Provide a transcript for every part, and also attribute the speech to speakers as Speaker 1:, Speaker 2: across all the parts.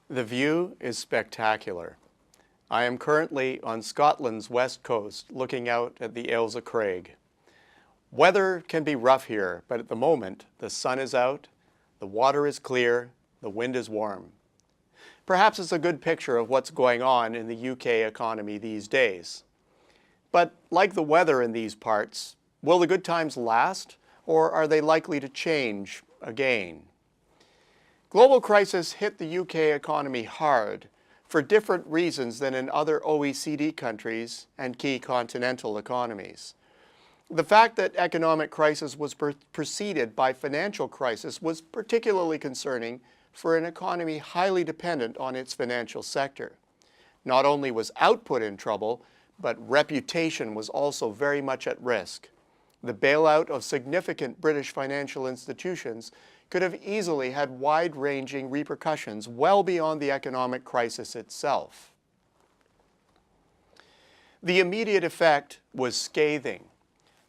Speaker 1: The view is spectacular. I am currently on Scotland's west coast looking out at the Ailsa Craig. Weather can be rough here, but at the moment the sun is out, the water is clear, the wind is warm. Perhaps it's a good picture of what's going on in the UK economy these days. But like the weather in these parts, will the good times last, or are they likely to change again? Global crisis hit the UK economy hard for different reasons than in other OECD countries and key continental economies. The fact that economic crisis was preceded by financial crisis was particularly concerning for an economy highly dependent on its financial sector. Not only was output in trouble, but reputation was also very much at risk. The bailout of significant British financial institutions could have easily had wide-ranging repercussions well beyond the economic crisis itself. The immediate effect was scathing.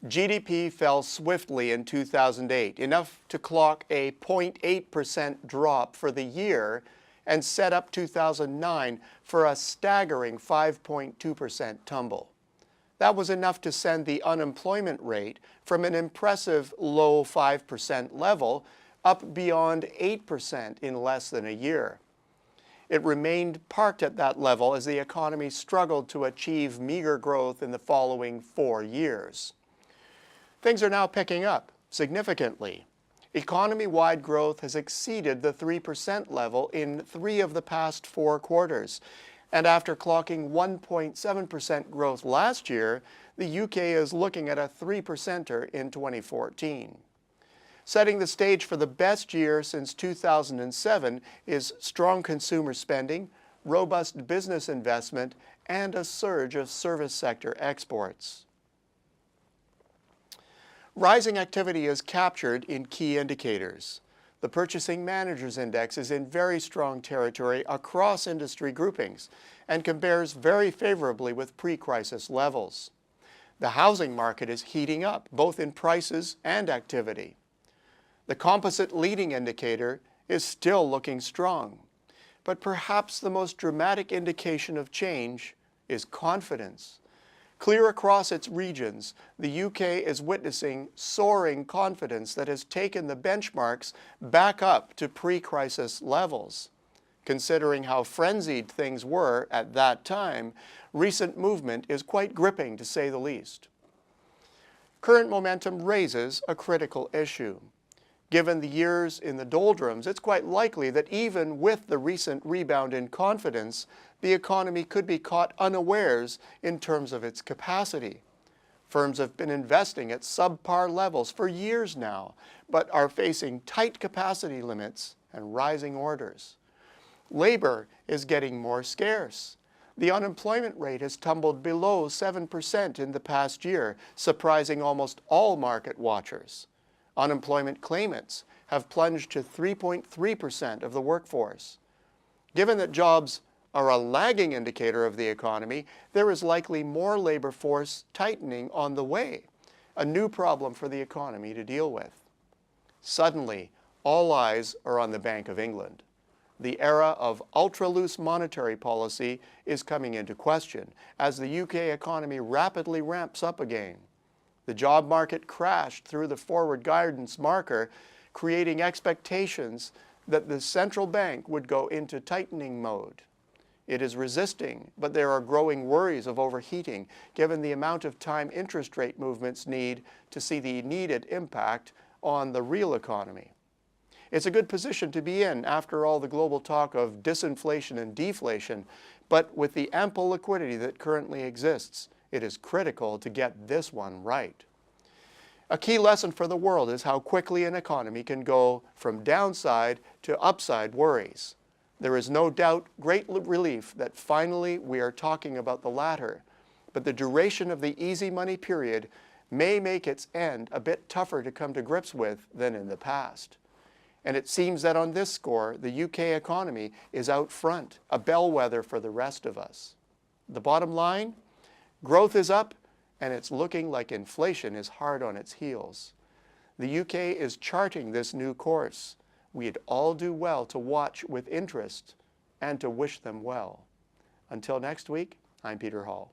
Speaker 1: GDP fell swiftly in 2008, enough to clock a 0.8% drop for the year and set up 2009 for a staggering 5.2% tumble. That was enough to send the unemployment rate from an impressive low 5% level up beyond 8% in less than a year. It remained parked at that level as the economy struggled to achieve meager growth in the following 4 years. Things are now picking up significantly. Economy-wide growth has exceeded the 3% level in 3 of the past 4 quarters. And after clocking 1.7% growth last year, the UK is looking at a 3%er in 2014. Setting the stage for the best year since 2007 is strong consumer spending, robust business investment, and a surge of service sector exports. Rising activity is captured in key indicators. The Purchasing Managers Index is in very strong territory across industry groupings and compares very favorably with pre-crisis levels. The housing market is heating up, both in prices and activity. The composite leading indicator is still looking strong, but perhaps the most dramatic indication of change is confidence. Clear across its regions, the UK is witnessing soaring confidence that has taken the benchmarks back up to pre-crisis levels. Considering how frenzied things were at that time, recent movement is quite gripping, to say the least. Current momentum raises a critical issue. Given the years in the doldrums, it's quite likely that even with the recent rebound in confidence, the economy could be caught unawares in terms of its capacity. Firms have been investing at subpar levels for years now, but are facing tight capacity limits and rising orders. Labor is getting more scarce. The unemployment rate has tumbled below 7% in the past year, surprising almost all market watchers. Unemployment claimants have plunged to 3.3% of the workforce. Given that jobs are a lagging indicator of the economy, there is likely more labor force tightening on the way, a new problem for the economy to deal with. Suddenly, all eyes are on the Bank of England. The era of ultra-loose monetary policy is coming into question as the UK economy rapidly ramps up again. The job market crashed through the forward guidance marker, creating expectations that the central bank would go into tightening mode. It is resisting, but there are growing worries of overheating given the amount of time interest rate movements need to see the needed impact on the real economy. It's a good position to be in after all the global talk of disinflation and deflation, but with the ample liquidity that currently exists, it is critical to get this one right. A key lesson for the world is how quickly an economy can go from downside to upside worries. There is no doubt great relief that finally we are talking about the latter, but the duration of the easy money period may make its end a bit tougher to come to grips with than in the past. And it seems that on this score, the UK economy is out front, a bellwether for the rest of us. The bottom line? Growth is up, and it's looking like inflation is hard on its heels. The UK is charting this new course. We'd all do well to watch with interest and to wish them well. Until next week, I'm Peter Hall.